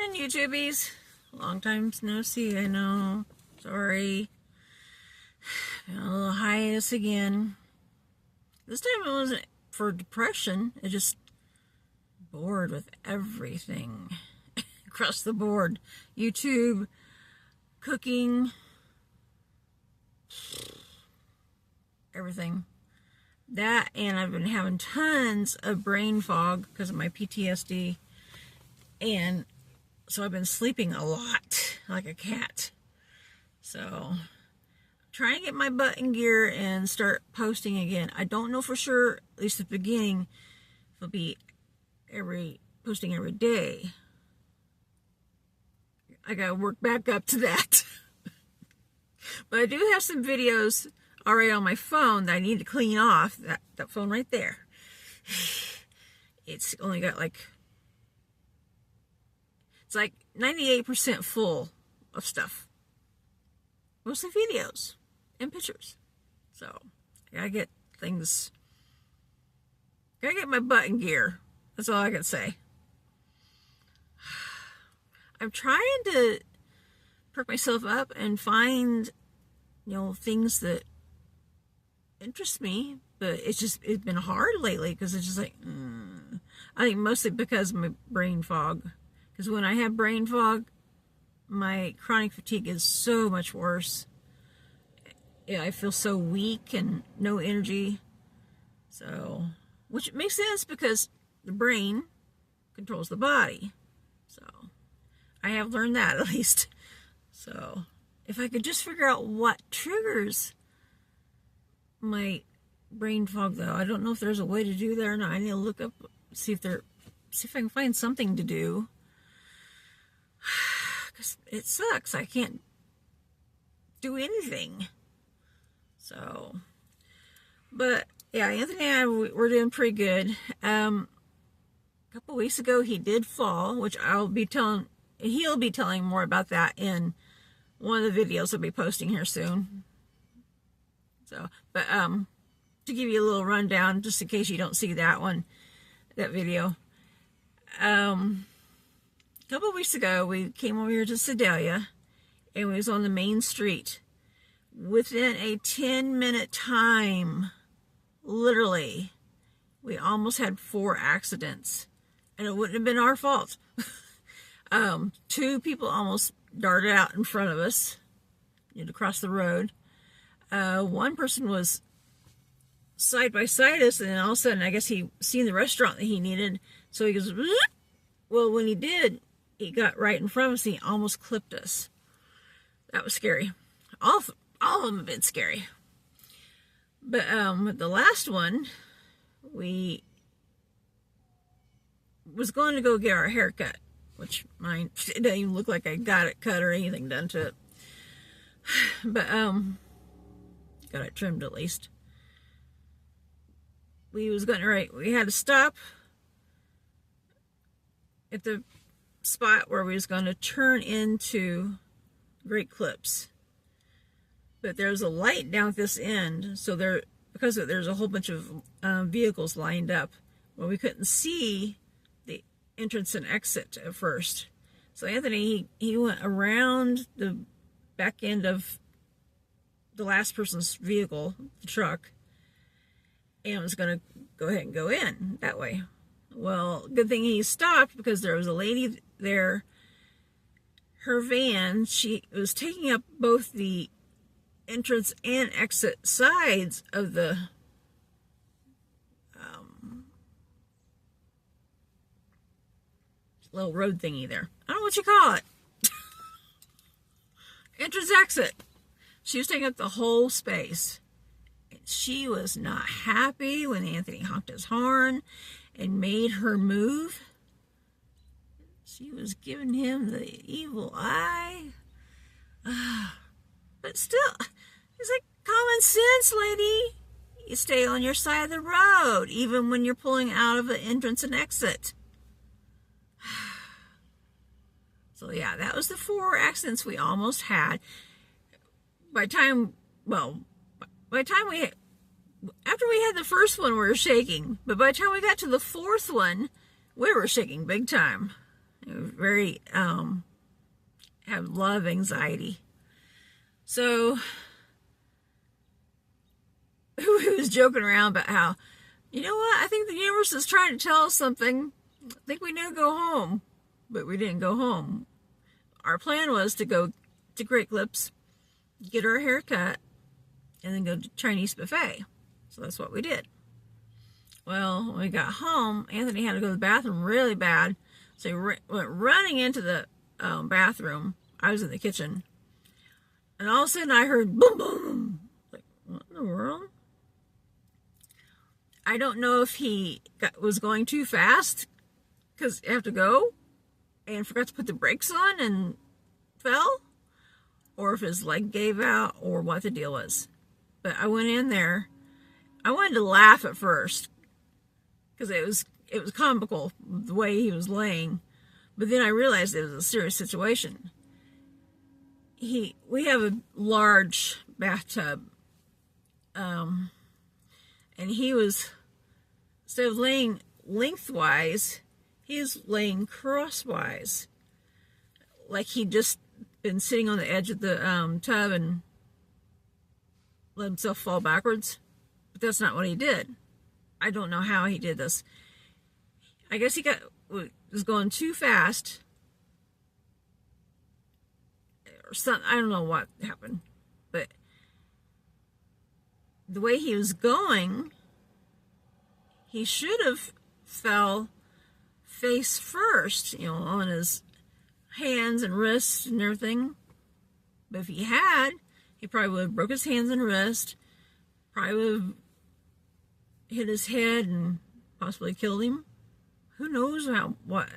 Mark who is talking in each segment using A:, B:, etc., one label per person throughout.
A: Morning, YouTubies. Long time no see, I know. Sorry. Been a little hiatus again. This time it wasn't for depression. It just bored with everything. Across the board. YouTube, cooking, everything. That, and I've been having tons of brain fog because of my PTSD. And so I've been sleeping a lot, like a cat. So, trying to get my butt in gear and start posting again. I don't know for sure, at least at the beginning, if it'll be posting every day. I gotta work back up to that. But I do have some videos already on my phone that I need to clean off. That phone right there. It's only got it's like 98% full of stuff. Mostly videos and pictures. So, I gotta get my butt in gear. That's all I can say. I'm trying to perk myself up and find, things that interest me, but it's been hard lately because it's just like, I think mostly because of my brain fog. Because when I have brain fog, my chronic fatigue is so much worse. Yeah, I feel so weak and no energy. So, which makes sense because the brain controls the body. So, I have learned that at least. So, if I could just figure out what triggers my brain fog, though, I don't know if there's a way to do that or not. I need to look up, see if I can find something to do. Because it sucks. I can't do anything. So, but yeah, Anthony and I, we're doing pretty good. A couple weeks ago, he did fall, which he'll be telling more about that in one of the videos I'll be posting here soon. So, but to give you a little rundown, just in case you don't see that video. A couple of weeks ago, we came over here to Sedalia, and we was on the main street. Within a 10-minute time, literally, we almost had 4 accidents, and it wouldn't have been our fault. 2 people almost darted out in front of us, to cross the road. One person was side by side us, and then all of a sudden, I guess he seen the restaurant that he needed, so he goes, well, when he did, he got right in front of us and he almost clipped us. That was scary. All of them have been scary. But the last one, we was going to go get our hair cut, which mine, it doesn't even look like I got it cut or anything done to it. But got it trimmed at least. We had to stop at the spot where we was going to turn into Great Clips. But there's a light down at this end, so because there's a whole bunch of vehicles lined up, well, we couldn't see the entrance and exit at first. So Anthony, he went around the back end of the last person's vehicle, the truck, and was going to go ahead and go in that way. Well, good thing he stopped because there was a lady there. Her van, she was taking up both the entrance and exit sides of the little road thingy there. I don't know what you call it. Entrance exit. She was taking up the whole space. And she was not happy when Anthony honked his horn and made her move. She was giving him the evil eye. But still, it's like common sense, lady. You stay on your side of the road, even when you're pulling out of the entrance and exit. So yeah, that was the 4 accidents we almost had. After we had the first one, we were shaking. But by the time we got to the 4th one, we were shaking big time. Very, have a lot of anxiety. So, we was joking around about how, you know what, I think the universe is trying to tell us something. I think we need to go home. But we didn't go home. Our plan was to go to Great Clips, get our hair cut, and then go to Chinese buffet. So that's what we did. Well, when we got home, Anthony had to go to the bathroom really bad. So he went running into the bathroom. I was in the kitchen. And all of a sudden I heard boom, boom. Like, what in the world? I don't know if he was going too fast because you have to go and forgot to put the brakes on and fell, or if his leg gave out, or what the deal was. But I went in there. I wanted to laugh at first because it was comical the way he was laying, but then I realized it was a serious situation. We have a large bathtub, and he was, instead of laying lengthwise, he was laying crosswise, like he'd just been sitting on the edge of the tub and let himself fall backwards. But that's not what he did. I don't know how he did this. I guess he was going too fast, or something. I don't know what happened, but the way he was going, he should have fell face first, on his hands and wrists and everything. But if he had, he probably would have broke his hands and wrists, probably would have hit his head and possibly killed him. Who knows what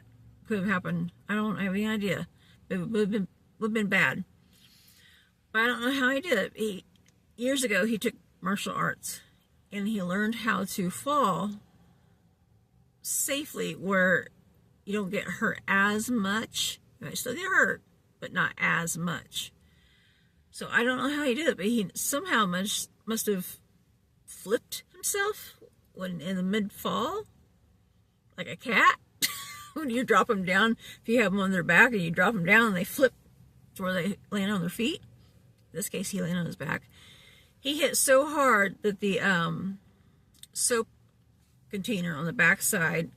A: could have happened? I don't have any idea. It would have been bad. But I don't know how he did it. Years ago, he took martial arts, and he learned how to fall safely where you don't get hurt as much. You might still get hurt, but not as much. So I don't know how he did it, but he somehow must have flipped himself when in the mid-fall, like a cat. When you drop them down, if you have them on their back and you drop them down and they flip to where they land on their feet. In this case, he landed on his back. He hit so hard that the soap container on the back side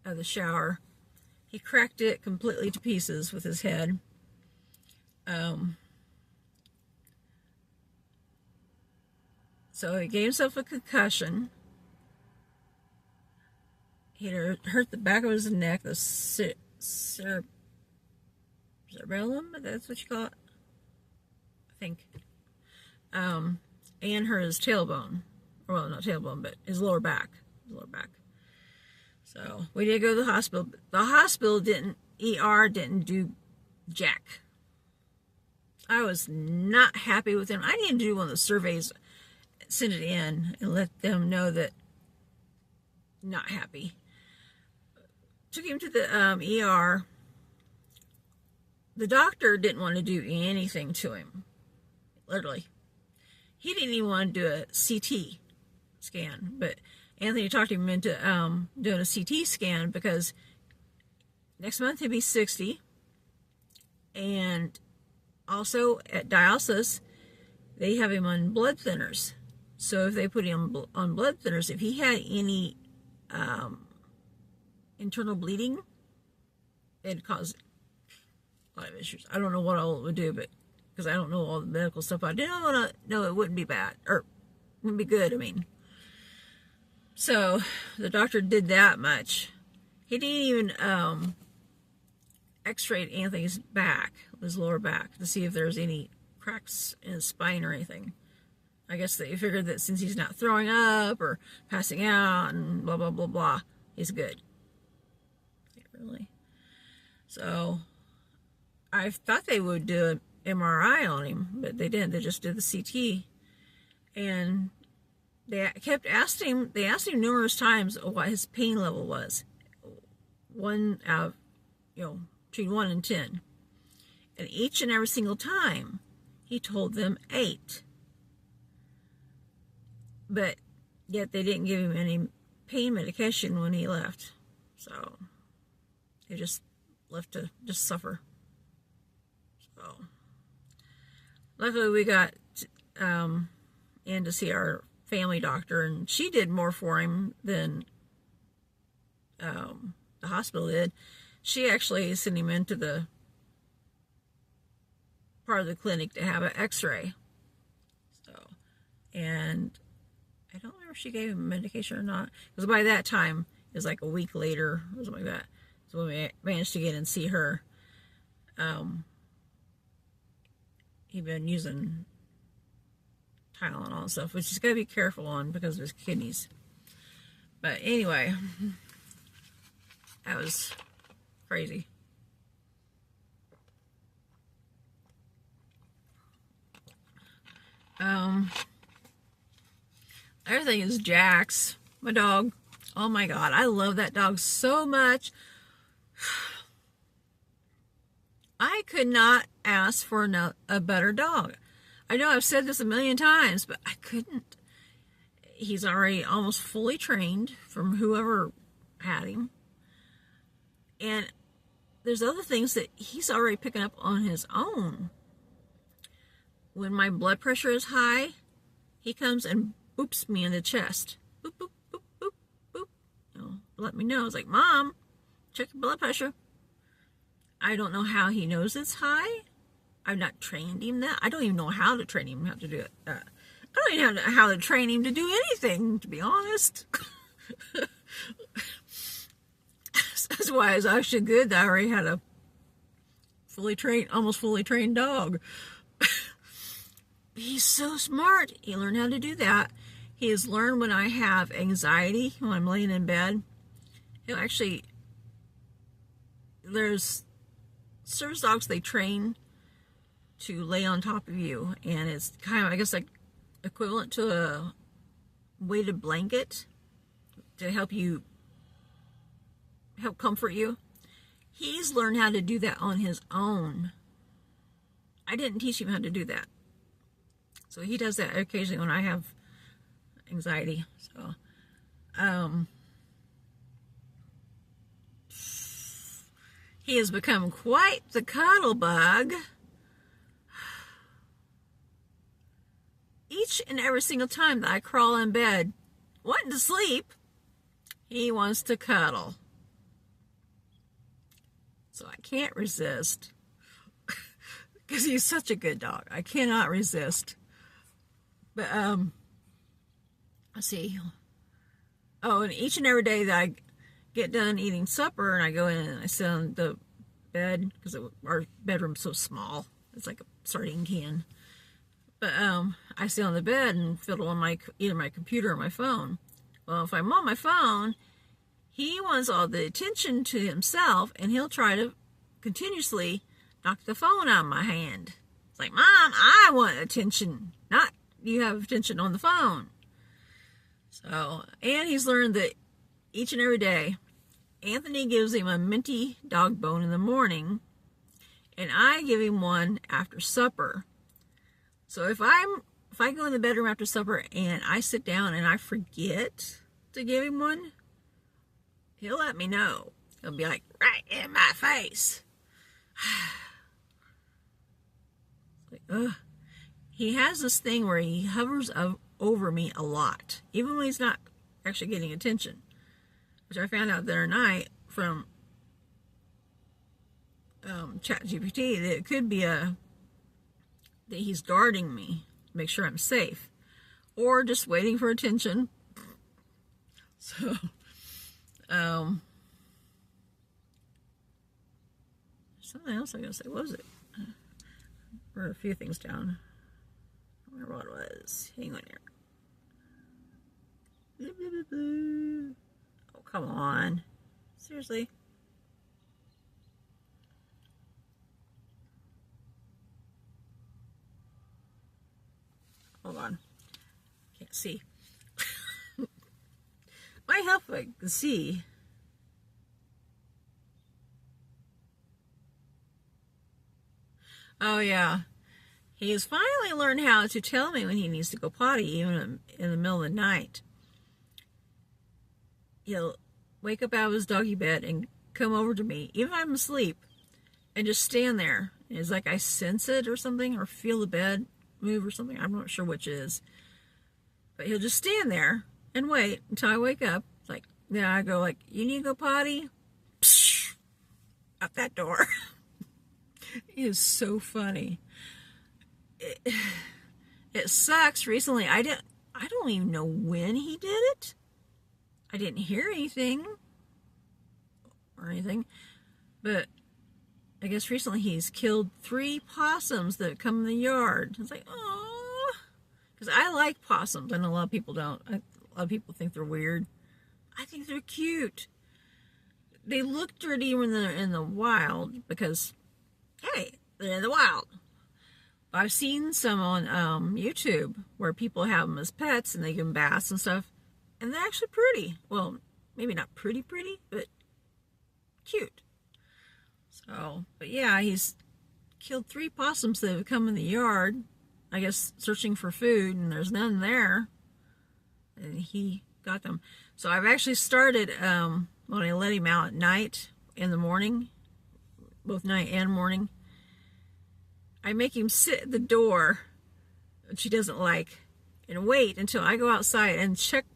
A: of the shower, he cracked it completely to pieces with his head. So he gave himself a concussion. He hurt the back of his neck, the cerebellum, that's what you call it, I think. And hurt his tailbone. Well, not tailbone, but his lower back. So we did go to the hospital. The hospital ER didn't do jack. I was not happy with them. I needed to do one of the surveys, send it in, and let them know that not happy. Took him to the ER. The doctor didn't want to do anything to him. Literally. He didn't even want to do a CT scan, but Anthony talked him into doing a CT scan because next month he'll be 60, and also at dialysis they have him on blood thinners. So if they put him on blood thinners, if he had any internal bleeding, it'd cause a lot of issues. I don't know what all it would do, but because I don't know all the medical stuff, I didn't want to know it wouldn't be bad, or wouldn't be good, I mean. So the doctor did that much. He didn't even x-ray Anthony's back, his lower back, to see if there's any cracks in his spine or anything. I guess they figured that since he's not throwing up or passing out and blah, blah, blah, blah, he's good. Really. So I thought they would do an MRI on him, but they didn't. They just did the CT. And they kept asking him, they asked him numerous times what his pain level was. One out of, between 1 and 10. And each and every single time, he told them 8. But yet they didn't give him any pain medication when he left. So They just left to just suffer. So luckily we got in to see our family doctor, and she did more for him than the hospital did. She actually sent him into the part of the clinic to have an x-ray. So, and I don't remember if she gave him medication or not, because by that time it was like a week later or something like that. So when we managed to get in and see her, he'd been using Tylenol and stuff, which he's got to be careful on because of his kidneys. But anyway, that was crazy. Everything is Jax, my dog. Oh my God, I love that dog so much. I could not ask for a better dog. I know I've said this a million times, but I couldn't. He's already almost fully trained from whoever had him. And there's other things that he's already picking up on his own. When my blood pressure is high, he comes and boops me in the chest. Boop, boop, boop, boop, boop. You know, let me know. It's like, Mom, check your blood pressure. I don't know how he knows it's high. I've not trained him that. I don't even know how to train him how to do it. I don't even know how to train him to do anything, to be honest. That's why it's actually good that I already had a almost fully trained dog. He's so smart. He learned how to do that. He has learned when I have anxiety, when I'm laying in bed. He'll actually, there's service dogs, they train to lay on top of you. And it's kind of, I guess, like equivalent to a weighted blanket to help comfort you. He's learned how to do that on his own. I didn't teach him how to do that. So he does that occasionally when I have anxiety. So, he has become quite the cuddle bug. Each and every single time that I crawl in bed, wanting to sleep, he wants to cuddle. So I can't resist. Because he's such a good dog. I cannot resist. But, let's see. Oh, and each and every day that I get done eating supper and I go in and I sit on the bed, because our bedroom's so small. It's like a sardine can. But, I sit on the bed and fiddle on either my computer or my phone. Well, if I'm on my phone, he wants all the attention to himself, and he'll try to continuously knock the phone out of my hand. It's like, Mom, I want attention, not you have attention on the phone. So, and he's learned that each and every day, Anthony gives him a minty dog bone in the morning, and I give him one after supper. So if I go in the bedroom after supper and I sit down and I forget to give him one, he'll let me know. He'll be like, right in my face. Like, ugh. He has this thing where he hovers over me a lot, even when he's not actually getting attention, which I found out the other night from ChatGPT that it could be that he's guarding me, make sure I'm safe, or just waiting for attention. So, something else I gotta say. What was it? I wrote a few things down. I don't remember what it was. Hang on here. Oh, come on. Seriously? Hold on. Can't see. Might help if I can see. Oh, yeah. He has finally learned how to tell me when he needs to go potty, even in the middle of the night. He'll wake up out of his doggy bed and come over to me, even if I'm asleep, and just stand there. It's like I sense it or something, or feel the bed move or something. I'm not sure which it is. But he'll just stand there and wait until I wake up. It's like, then I go like, you need to go potty? Psh, out that door. It is so funny. It sucks. Recently, I don't even know when he did it. I didn't hear anything or anything, but I guess recently he's killed 3 possums that come in the yard. It's like, oh, because I like possums. I know a lot of people don't. A lot of people think they're weird. I think they're cute. They look dirty when they're in the wild because, hey, they're in the wild. I've seen some on YouTube where people have them as pets and they give them baths and stuff, and they're actually pretty. Well, maybe not pretty, but cute. So, but yeah, he's killed 3 possums that have come in the yard, I guess searching for food, and there's none there, and he got them. So I've actually started, when I let him out at night, in the morning, both night and morning, I make him sit at the door, which he doesn't like, and wait until I go outside and check,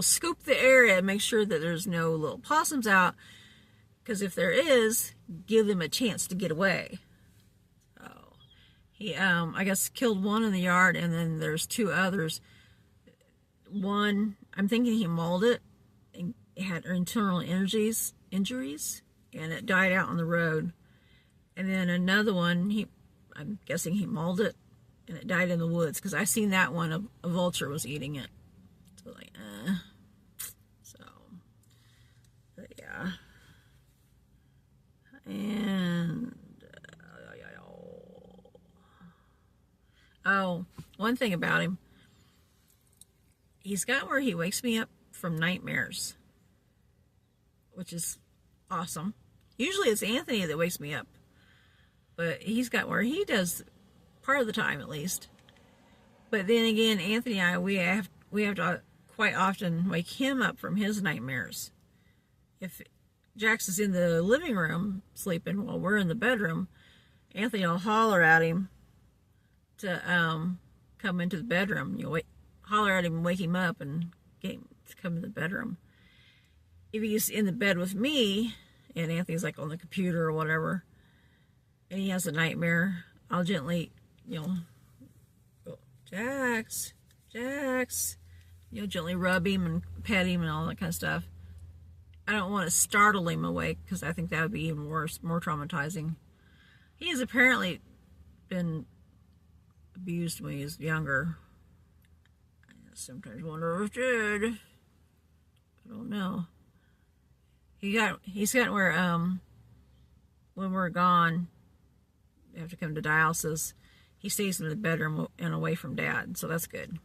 A: scoop the area and make sure that there's no little possums out, because if there is, give them a chance to get away. So he, I guess, killed 1 in the yard, and then there's 2 others. One, I'm thinking he mauled it, and it had internal injuries, and it died out on the road. And then another one, I'm guessing he mauled it, and it died in the woods, because I seen that one, a vulture was eating it. So like, but yeah. And oh, one thing about him, he's got where he wakes me up from nightmares, which is awesome. Usually it's Anthony that wakes me up, but he's got where he does part of the time at least. But then again, Anthony and I, we have to quite often wake him up from his nightmares. If Jax is in the living room sleeping while we're in the bedroom, Anthony will holler at him to come into the bedroom. Holler at him and wake him up and get him to come in the bedroom. If he's in the bed with me and Anthony's like on the computer or whatever, and he has a nightmare, I'll gently, go, Jax, gently rub him and pet him and all that kind of stuff. I don't want to startle him awake, because I think that would be even worse, more traumatizing. He has apparently been abused when he was younger. I sometimes wonder if he did. I don't know. He's gotten where when we're gone, we have to come to dialysis, he stays in the bedroom and away from Dad, so that's good.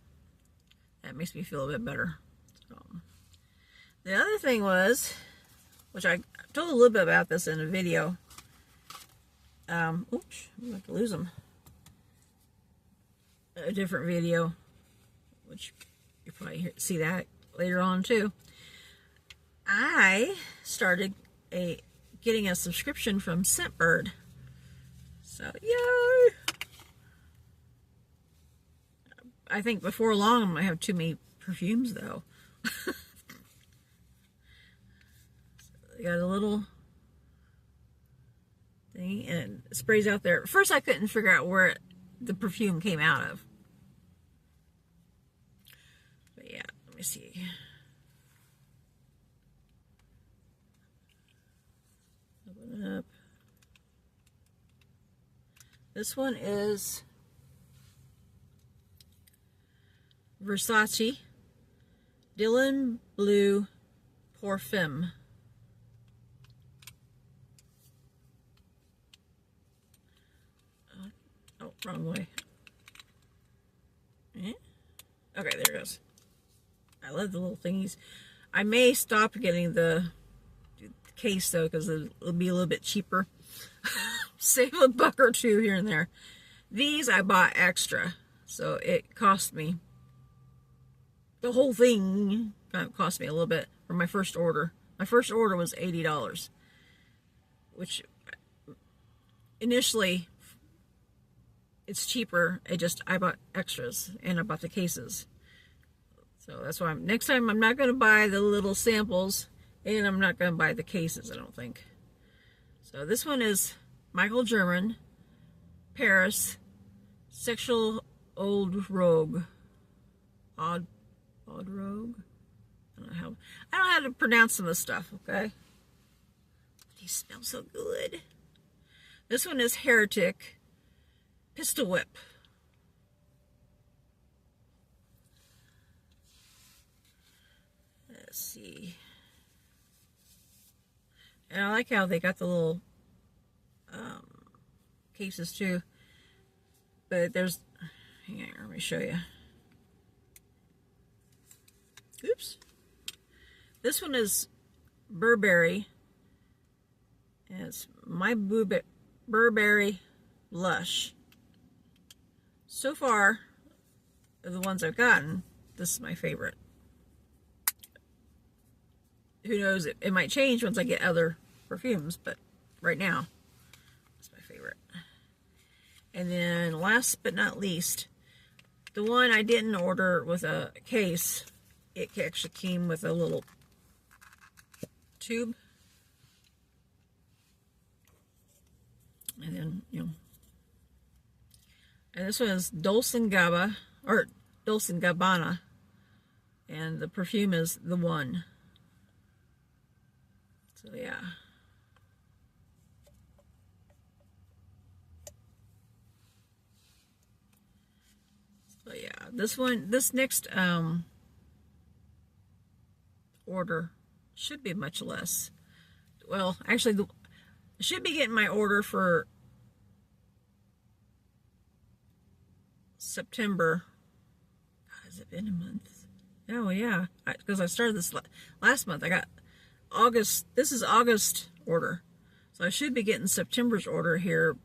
A: That makes me feel a bit better. So. The other thing was, which I told a little bit about this in a video. Oops, I'm about to lose them. A different video, which you'll probably see that later on too. I started getting a subscription from Scentbird. So, yay! I think before long I'm going to have too many perfumes though. They got a little thing and it sprays out there. At first I couldn't figure out where the perfume came out of. But yeah, let me see. Open it up. This one is Versace Dylan Blue Parfum. Oh, wrong way. Okay, there it goes. I love the little thingies. I may stop getting the case though, because it'll be a little bit cheaper. Save $1 or $2 here and there. These I bought extra, so it cost me, the whole thing cost me a little bit for my first order. My first order was $80. which initially it's cheaper. I bought extras and I bought the cases. So that's why next time I'm not going to buy the little samples, and I'm not going to buy the cases, I don't think. So this one is Michael German, Paris, Sexual Old Rogue. Odd Rogue? I don't know how to pronounce some of this stuff, okay? These smell so good. This one is Heretic, Pistol Whip. Let's see. And I like how they got the little cases too. But there's, hang on, let me show you. Oops. This one is Burberry. And it's my Burberry Blush. So far, of the ones I've gotten, this is my favorite. Who knows, it might change once I get other perfumes, but right now, it's my favorite. And then last but not least, the one I didn't order with a case, it actually came with a little tube. And then, and this one is Dolce & Gabbana, and the perfume is The One. So yeah. So yeah, this next order should be much less. Well, actually, I should be getting my order for September. Has it been a month? Oh yeah, because I started this last month. I got August. This is August order, so I should be getting September's order here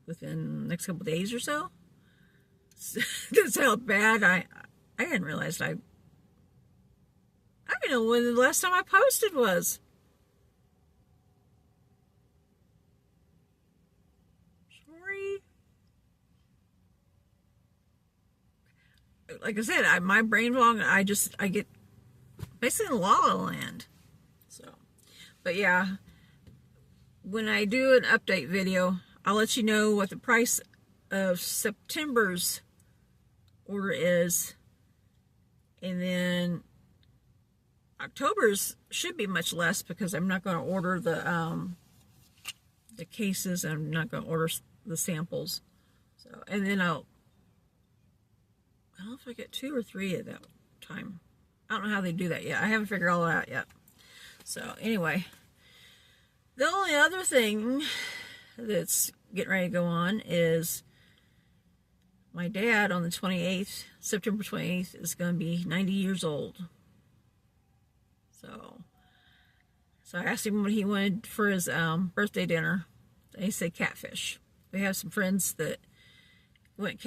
A: within the next couple days or so. That's how bad I didn't realize I don't know when the last time I posted was. Sorry. Like I said, my brain fog, I get basically in La La Land. So, but yeah, when I do an update video, I'll let you know what the price of September's order is, and then October's should be much less because I'm not going to order the cases. I'm not going to order the samples. So, and then I don't know if I get 2 or 3 at that time. I don't know how they do that yet. I haven't figured all that out yet. So anyway, the only other thing that's getting ready to go on is my dad on the 28th, September 28th, is going to be 90 years old. So I asked him what he wanted for his birthday dinner. And he said catfish. We have some friends that went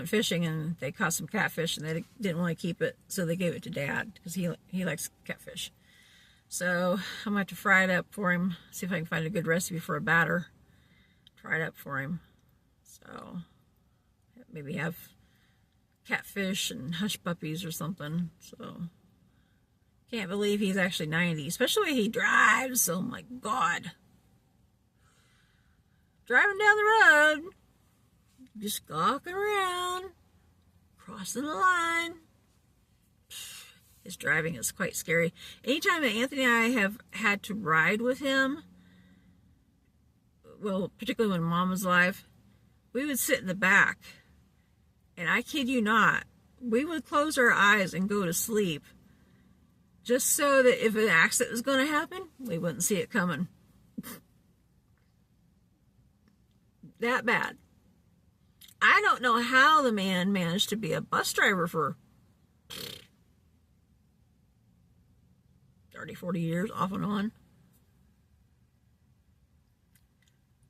A: fishing, and they caught some catfish, and they didn't want to keep it, so they gave it to Dad because he likes catfish. So I'm going to have to fry it up for him, see if I can find a good recipe for a batter. Fry it up for him. So maybe have catfish and hush puppies or something. So can't believe he's actually 90, especially the way he drives. Oh my God. Driving down the road, just gawking around, crossing the line. His driving is quite scary. Anytime that Anthony and I have had to ride with him, well, particularly when Mom was alive, we would sit in the back, and I kid you not, we would close our eyes and go to sleep just so that if an accident was going to happen, we wouldn't see it coming. That bad. I don't know how the man managed to be a bus driver for 30, 40 years, off and on.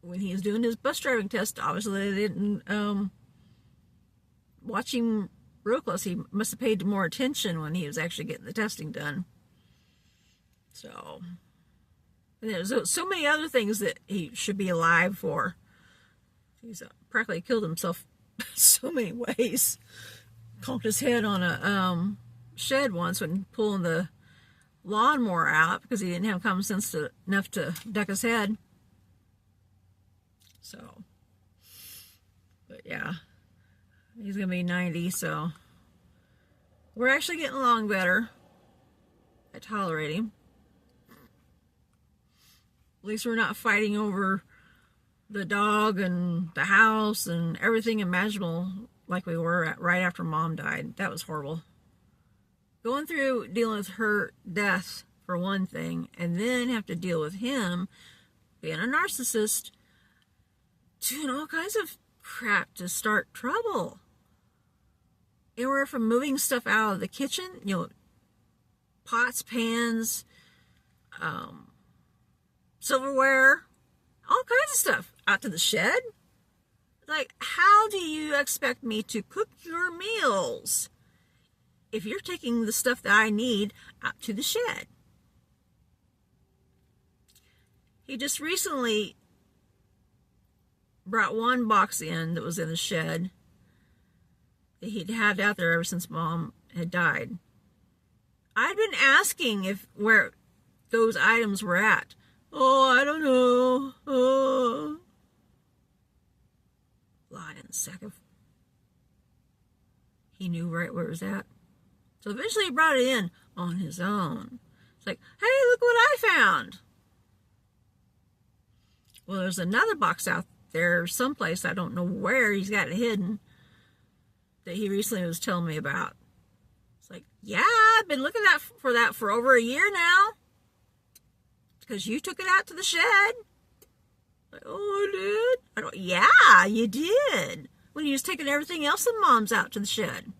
A: When he was doing his bus driving test, obviously they didn't watch him real close. He must have paid more attention when he was actually getting the testing done. So, And there's so many other things that he should be alive for. He's practically killed himself so many ways. Conked his head on a shed once when pulling the lawnmower out because he didn't have common sense enough to duck his head. So, but yeah, he's gonna be 90, so we're actually getting along better. I tolerate him. At least we're not fighting over the dog and the house and everything imaginable like we were right after Mom died. That was horrible. Going through dealing with her death for one thing, and then have to deal with him being a narcissist, doing all kinds of crap to start trouble. Anywhere from moving stuff out of the kitchen, you know, pots, pans, silverware, all kinds of stuff out to the shed. Like, how do you expect me to cook your meals if you're taking the stuff that I need out to the shed? He just recently brought one box in that was in the shed that he'd had out there ever since Mom had died. I'd been asking where those items were at. Oh, I don't know. Oh. Lying in the sack of... He knew right where it was at. So eventually he brought it in on his own. It's like, hey, look what I found. Well, there's another box out there someplace, I don't know where, he's got it hidden, that he recently was telling me about. It's like, yeah, I've been looking for that for over a year now. Because you took it out to the shed. Like, oh, I did? I don't, yeah, you did. When you was taking everything else of Mom's out to the shed.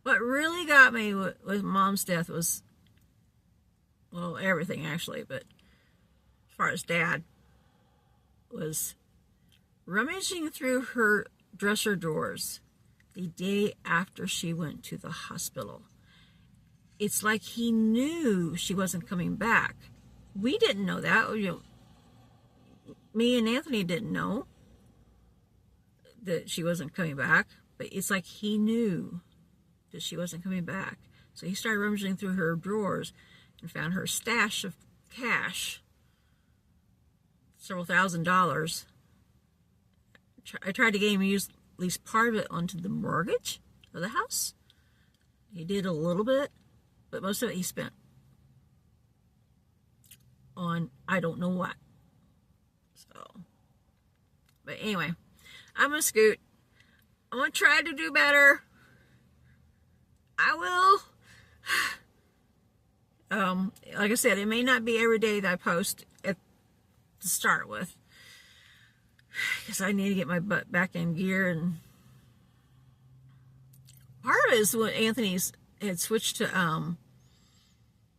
A: What really got me with Mom's death was, well, everything actually, but as far as Dad, was rummaging through her dresser drawers the day after she went to the hospital. It's like he knew she wasn't coming back. We didn't know that. You know, me and Anthony didn't know that she wasn't coming back, but it's like he knew that she wasn't coming back. So he started rummaging through her drawers and found her stash of cash, several $1,000s. I tried to get him to use at least part of it onto the mortgage of the house. He did a little bit, but most of it he spent on I don't know what. So, but anyway, I'm gonna scoot. I'm gonna try to do better. I will. Like I said, it may not be every day that I post to start with, because I need to get my butt back in gear. And part of it is when Anthony's had switched to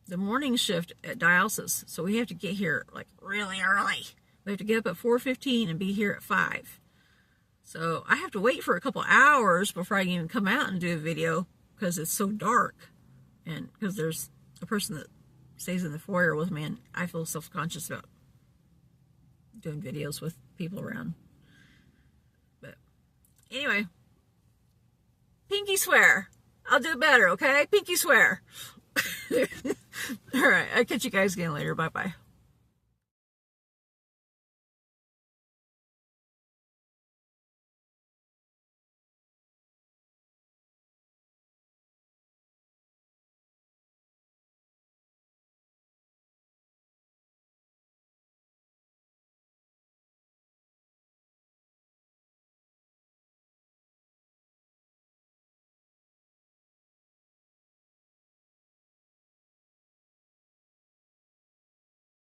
A: the morning shift at dialysis, so we have to get here like really early. We have to get up at 4:15 and be here at 5. So I have to wait for a couple hours before I can even come out and do a video, because it's so dark, and because there's a person that stays in the foyer with me, and I feel self-conscious about doing videos with people around. But anyway, pinky swear. I'll do better, okay? Pinky swear. All right, I'll catch you guys again later. Bye-bye.